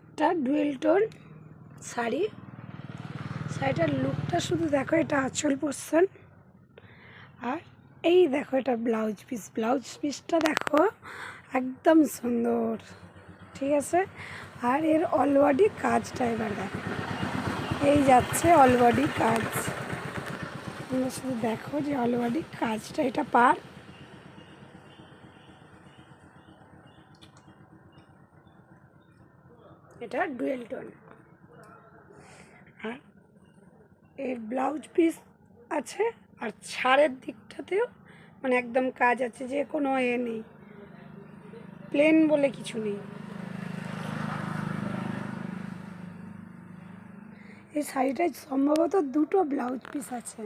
একটা dual tone sari. শাড়িটার লুকটা শুধু দেখো, এটা আঁচল পোর্শন, আর এই দেখো এটা ব্লাউজ পিস। ব্লাউজ পিসটা দেখো একদম সুন্দর, ঠিক আছে। আর এর অল বডি কাজটা এবার দেখো, এই যাচ্ছে অল বডি কাজ। তোমরা শুধু দেখো যে অল বডি কাজটা, এটা পার, এটা ডুয়েল টোন। আর এর ব্লাউজ পিস আছে, আর ছাড়ের দিকটাতেও মানে একদম কাজ আছে, যে কোনো নেই, প্লেন বলে কিছু নেই। এই শাড়িটায় সম্ভবত দুটো ব্লাউজ পিস আছে।